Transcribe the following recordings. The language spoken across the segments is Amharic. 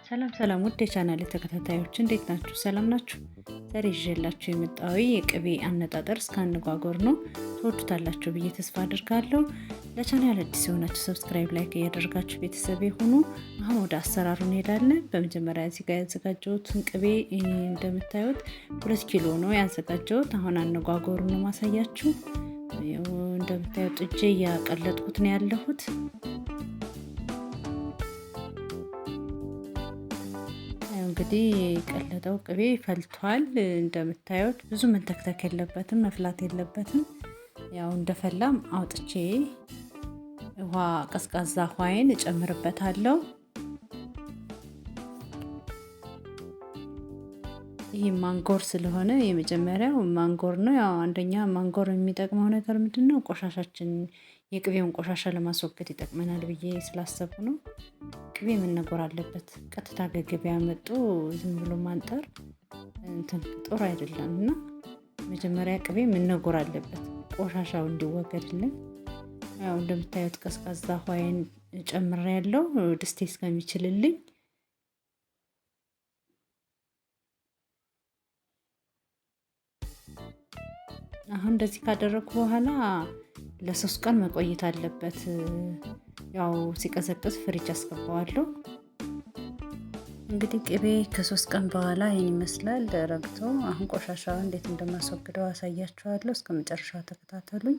ሰላም ሰላም ውድ የቻናሌ ተከታታዮች እንዴት ናችሁ? ሰላም ናችሁ? ዛሬ ይዤላችሁ የመጣው የቅቤ አነጣጠር እስከ አነጋገር ነው። ትወዱታላችሁ ብዬ ተስፋ አድርጋለሁ። ለቻናሌ አዲስ የሆናችሁ ሰብስክራይብ፣ ላይክ እያደረጋችሁ ቤተሰብ ይሁኑ። አሁን ወደ አሰራሩ እንሄዳለን። በመጀመሪያ እዚህ ጋር ያዘጋጀሁትን ቅቤ እንደምታዩት 2 ኪሎ ነው ያዘጋጀሁት። አሁን አነጋገሩን ነው ማሳያችሁ። እንደምታዩት እጄ እያቀለጥኩት ነው ያለሁት። እንግዲህ የቀለጠው ቅቤ ፈልቷል። እንደምታዩት ብዙ መንተክተክ የለበትም፣ መፍላት የለበትም። ያው እንደፈላም አውጥቼ ውሃ ቀዝቃዛ ውሃዬን እጨምርበታለሁ። ይህ ማንጎር ስለሆነ የመጀመሪያው ማንጎር ነው። ያው አንደኛ ማንጎር የሚጠቅመው ነገር ምንድነው? ቆሻሻችን የቅቤውን ቆሻሻ ለማስወገድ ይጠቅመናል ብዬ ስላሰብኩ ነው። ቅቤ መነጎር አለበት። ቀጥታ ገበያ መጡ ዝም ብሎ ማንጠር ጥሩ አይደለም እና መጀመሪያ ቅቤ መነጎር አለበት ቆሻሻው እንዲወገድልን። ያው እንደምታዩት ቀዝቃዛ ውሃዬን ጨምሬያለሁ ድስቴ እስከሚችልልኝ። አሁን እንደዚህ ካደረኩ በኋላ ለ3 ቀን መቆየት አለበት። ያው ሲቀዘቅዝ ፍሪጅ አስገባዋለሁ። እንግዲህ ቅቤ ከ3 ቀን በኋላ ይህን ይመስላል ረግቶ። አሁን ቆሻሻው እንዴት እንደማስወግደው አሳያችኋለሁ። እስከ መጨረሻው ተከታተሉኝ።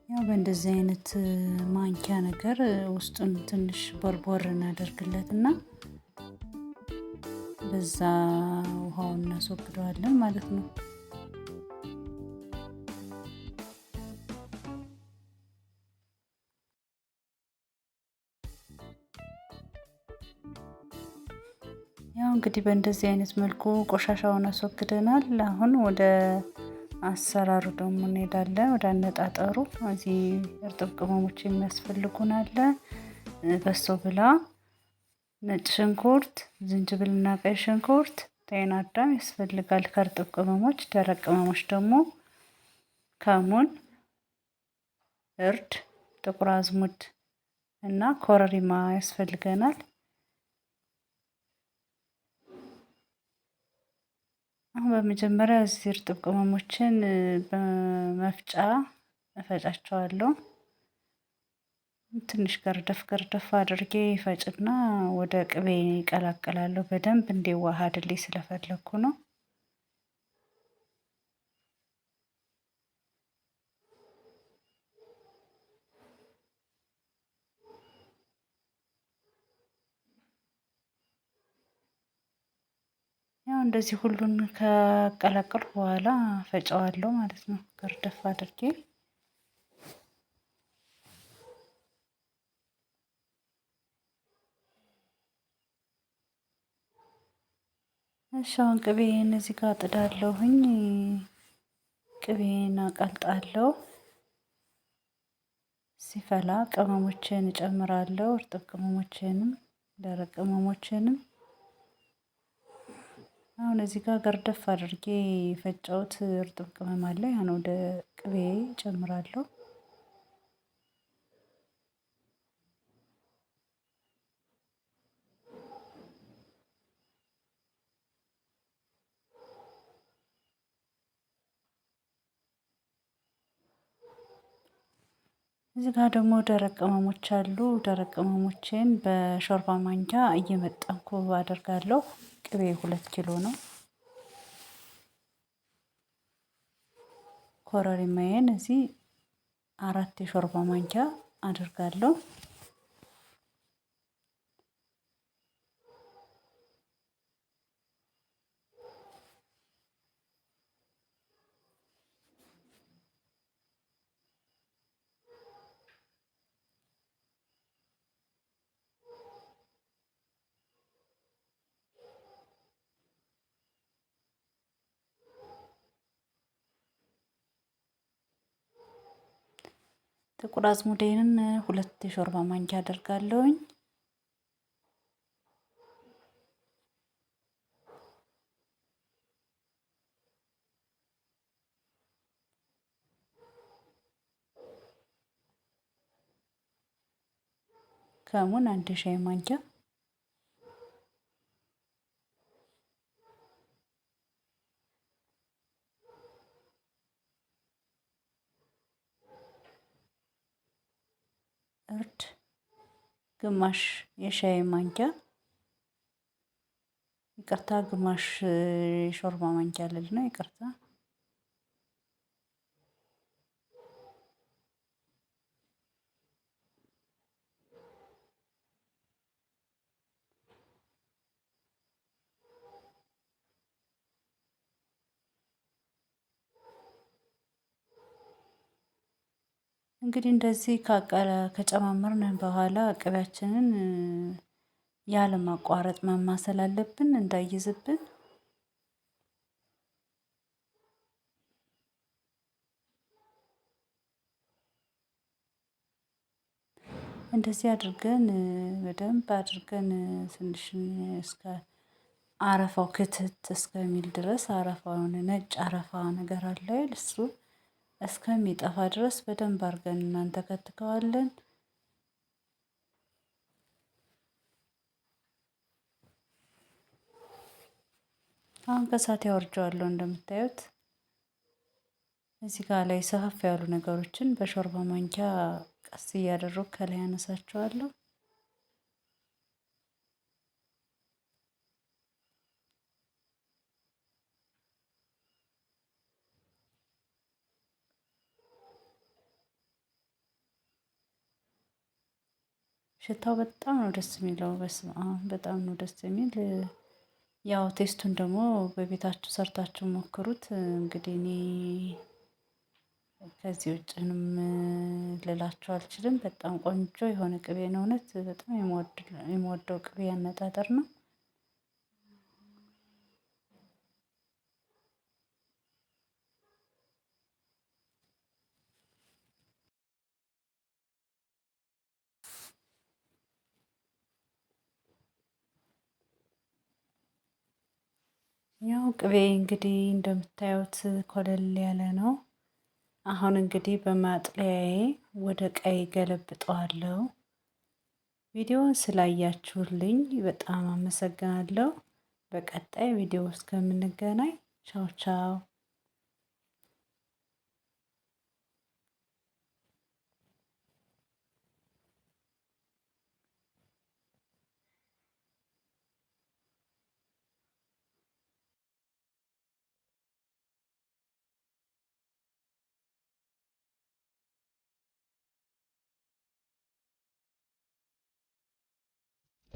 ያው በእንደዚህ አይነት ማንኪያ ነገር ውስጡን ትንሽ ቦርቦር እናደርግለትና በዛ ውሃውን እናስወግደዋለን ማለት ነው። ያው እንግዲህ በእንደዚህ አይነት መልኩ ቆሻሻውን አስወግደናል። አሁን ወደ አሰራሩ ደግሞ እንሄዳለን፣ ወደ አነጣጠሩ። እዚህ እርጥብ ቅመሞች የሚያስፈልጉን አለ። በሶ ብላ፣ ነጭ ሽንኩርት፣ ዝንጅብልና ቀይ ሽንኩርት፣ ጤና አዳም ያስፈልጋል። ከእርጥብ ቅመሞች ደረቅ ቅመሞች ደግሞ ከሙን፣ እርድ፣ ጥቁር አዝሙድ እና ኮረሪማ ያስፈልገናል። አሁን በመጀመሪያ እዚህ እርጥብ ቅመሞችን በመፍጫ እፈጫቸዋለሁ። ትንሽ ገርደፍ አድርጌ ፈጭና ወደ ቅቤ ይቀላቀላለሁ። በደንብ እንዲዋሃድልኝ ስለፈለኩ ነው። ያው እንደዚህ ሁሉን ከቀላቀልኩ በኋላ ፈጨዋለሁ ማለት ነው፣ ገርደፍ አድርጌ። እሺ አሁን ቅቤን እዚህ ጋር ጥዳለሁኝ። ቅቤን አቀልጣለሁ። ሲፈላ ቅመሞችን እጨምራለሁ፣ እርጥብ ቅመሞችንም ደረቅ ቅመሞችንም። አሁን እዚህ ጋር ገርደፍ አድርጌ የፈጨሁት እርጥብ ቅመም አለ። ያን ወደ ቅቤ እጨምራለሁ። እዚህ ጋር ደግሞ ደረቅ ቅመሞች አሉ። ደረቅ ቅመሞችን በሾርባ ማንኪያ እየመጠንኩ አደርጋለሁ። ቅቤ 2 ኪሎ ነው። ኮረሪማዬን እዚህ 4 የሾርባ ማንኪያ አደርጋለሁ። ጥቁር አዝሙዴንን 2 የሾርባ ማንኪያ አደርጋለሁኝ። ከሙን 1 ሻይ ማንኪያ፣ እርድ ግማሽ የሻይ ማንኪያ፣ ይቅርታ ግማሽ የሾርባ ማንኪያ ልል ነው፣ ይቅርታ። እንግዲህ እንደዚህ ከጨማመርን በኋላ ቅቤያችንን ያለማቋረጥ ማማሰል አለብን እንዳይዝብን። እንደዚህ አድርገን በደንብ አድርገን ትንሽ እስከ አረፋው ክትት እስከሚል ድረስ አረፋውን ነጭ አረፋ ነገር አለ እሱ እስከሚጠፋ ድረስ በደንብ አድርገን እናንተከትከዋለን። አሁን ከእሳት ያወርደዋለሁ። እንደምታዩት እዚህ ጋር ላይ ሰፋፍ ያሉ ነገሮችን በሾርባ ማንኪያ ቀስ እያደረኩ ከላይ አነሳቸዋለሁ። ሽታው በጣም ነው ደስ የሚለው። በስመ አብ በጣም ነው ደስ የሚል። ያው ቴስቱን ደግሞ በቤታችሁ ሰርታችሁ ሞክሩት። እንግዲህ እኔ ከዚህ ውጭንም ልላችሁ አልችልም። በጣም ቆንጆ የሆነ ቅቤ ነው። እውነት በጣም የምወደው ቅቤ አነጣጠር ነው። ያው ቅቤ እንግዲህ እንደምታዩት ኮለል ያለ ነው። አሁን እንግዲህ በማጥለያዬ ወደ ቀይ ገለብጠዋለሁ። ቪዲዮውን ስላያችሁልኝ በጣም አመሰግናለሁ። በቀጣይ ቪዲዮ እስከምንገናኝ ቻው ቻው።